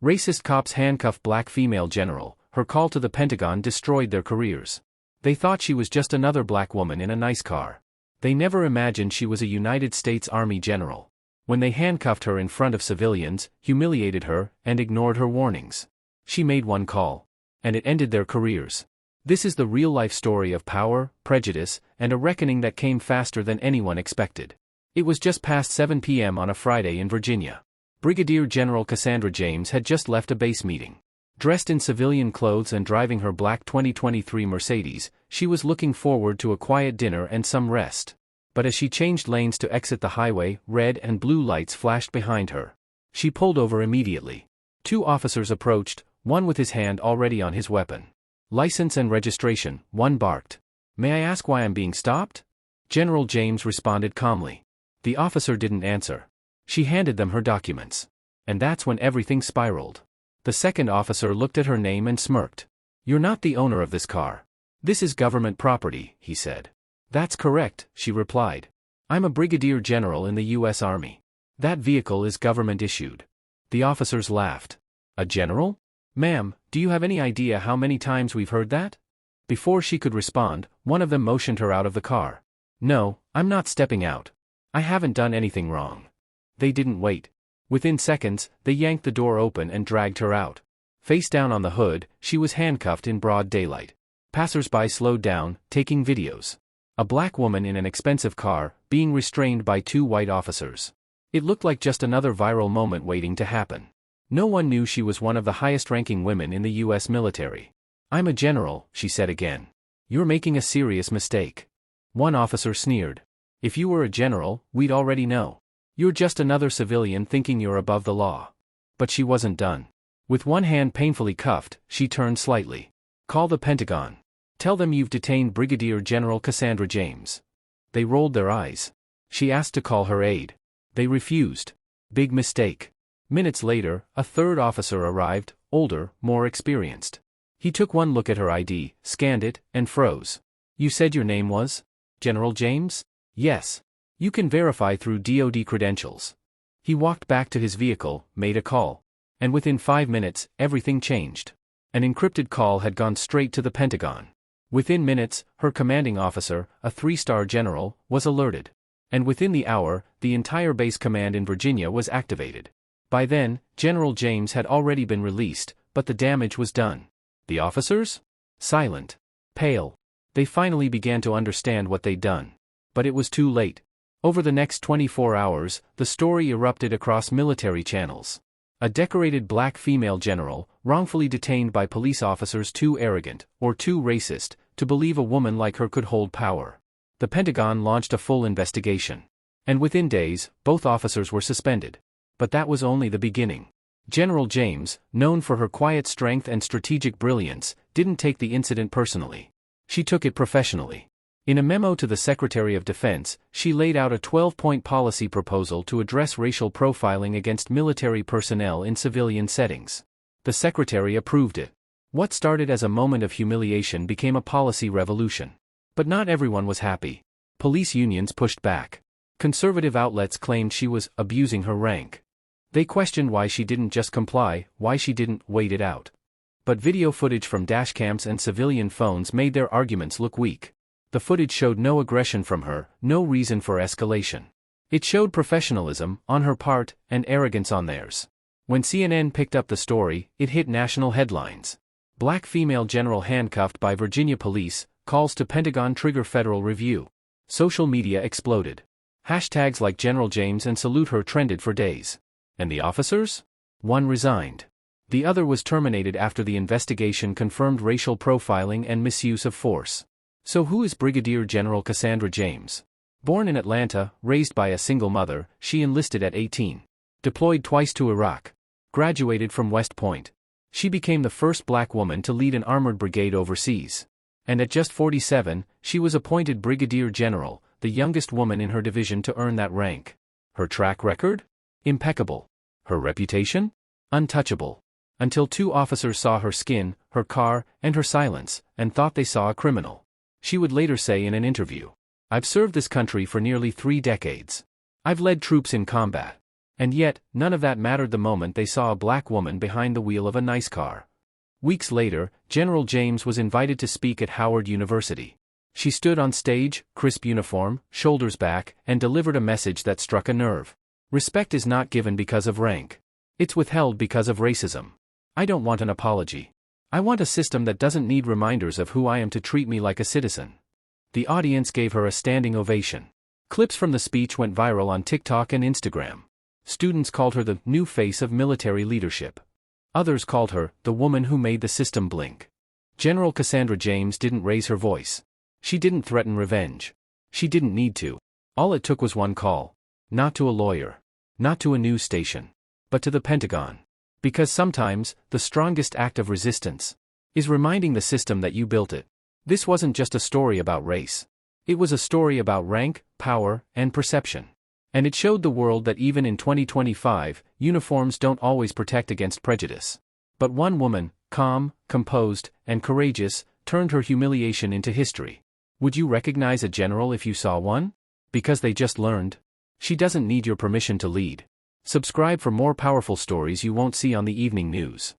Racist cops handcuff black female general. Her call to the Pentagon destroyed their careers. They thought she was just another black woman in a nice car. They never imagined she was a United States Army general. When they handcuffed her in front of civilians, humiliated her, and ignored her warnings. She made one call. And it ended their careers. This is the real-life story of power, prejudice, and a reckoning that came faster than anyone expected. It was just past 7 p.m. on a Friday in Virginia. Brigadier General Cassandra James had just left a base meeting. Dressed in civilian clothes and driving her black 2023 Mercedes, she was looking forward to a quiet dinner and some rest. But as she changed lanes to exit the highway, red and blue lights flashed behind her. She pulled over immediately. 2 officers approached, one with his hand already on his weapon. "License and registration," one barked. "May I ask why I'm being stopped?" General James responded calmly. The officer didn't answer. She handed them her documents. And that's when everything spiraled. The second officer looked at her name and smirked. "You're not the owner of this car. This is government property," he said. "That's correct," she replied. "I'm a brigadier general in the U.S. Army. That vehicle is government issued." The officers laughed. "A general? Ma'am, do you have any idea how many times we've heard that?" Before she could respond, one of them motioned her out of the car. "No, I'm not stepping out. I haven't done anything wrong." They didn't wait. Within seconds, they yanked the door open and dragged her out. Face down on the hood, she was handcuffed in broad daylight. Passers-by slowed down, taking videos. A black woman in an expensive car, being restrained by 2 white officers. It looked like just another viral moment waiting to happen. No one knew she was one of the highest-ranking women in the U.S. military. "I'm a general," she said again. "You're making a serious mistake." One officer sneered. "If you were a general, we'd already know. You're just another civilian thinking you're above the law." But she wasn't done. With one hand painfully cuffed, she turned slightly. "Call the Pentagon. Tell them you've detained Brigadier General Cassandra James." They rolled their eyes. She asked to call her aide. They refused. Big mistake. Minutes later, a third officer arrived, older, more experienced. He took one look at her ID, scanned it, and froze. "You said your name was? General James?" "Yes. You can verify through DoD credentials." He walked back to his vehicle, made a call. And within 5 minutes, everything changed. An encrypted call had gone straight to the Pentagon. Within minutes, her commanding officer, a 3-star general, was alerted. And within the hour, the entire base command in Virginia was activated. By then, General James had already been released, but the damage was done. The officers? Silent. Pale. They finally began to understand what they'd done. But it was too late. Over the next 24 hours, the story erupted across military channels. A decorated black female general, wrongfully detained by police officers too arrogant, or too racist, to believe a woman like her could hold power. The Pentagon launched a full investigation. And within days, both officers were suspended. But that was only the beginning. General James, known for her quiet strength and strategic brilliance, didn't take the incident personally. She took it professionally. In a memo to the Secretary of Defense, she laid out a 12-point policy proposal to address racial profiling against military personnel in civilian settings. The Secretary approved it. What started as a moment of humiliation became a policy revolution. But not everyone was happy. Police unions pushed back. Conservative outlets claimed she was abusing her rank. They questioned why she didn't just comply, why she didn't wait it out. But video footage from dashcams and civilian phones made their arguments look weak. The footage showed no aggression from her, no reason for escalation. It showed professionalism on her part and arrogance on theirs. When CNN picked up the story, it hit national headlines. Black female general handcuffed by Virginia police, calls to Pentagon trigger federal review. Social media exploded. Hashtags like General James and Salute Her trended for days. And the officers? One resigned. The other was terminated after the investigation confirmed racial profiling and misuse of force. So who is Brigadier General Cassandra James? Born in Atlanta, raised by a single mother, she enlisted at 18. Deployed twice to Iraq. Graduated from West Point. She became the first black woman to lead an armored brigade overseas. And at just 47, she was appointed Brigadier General, the youngest woman in her division to earn that rank. Her track record? Impeccable. Her reputation? Untouchable. Until 2 officers saw her skin, her car, and her silence, and thought they saw a criminal. She would later say in an interview, "I've served this country for nearly 3 decades. I've led troops in combat. And yet, none of that mattered the moment they saw a black woman behind the wheel of a nice car. Weeks later, General James was invited to speak at Howard University. She stood on stage, crisp uniform, shoulders back, and delivered a message that struck a nerve. Respect is not given because of rank. It's withheld because of racism. I don't want an apology. I want a system that doesn't need reminders of who I am to treat me like a citizen. The audience gave her a standing ovation. Clips from the speech went viral on TikTok and Instagram. Students called her the new face of military leadership. Others called her the woman who made the system blink. General Cassandra James didn't raise her voice. She didn't threaten revenge. She didn't need to. All it took was one call. Not to a lawyer. Not to a news station. But to the Pentagon. Because sometimes, the strongest act of resistance is reminding the system that you built it. This wasn't just a story about race. It was a story about rank, power, and perception. And it showed the world that even in 2025, uniforms don't always protect against prejudice. But one woman, calm, composed, and courageous, turned her humiliation into history. Would you recognize a general if you saw one? Because they just learned. She doesn't need your permission to lead. Subscribe for more powerful stories you won't see on the evening news.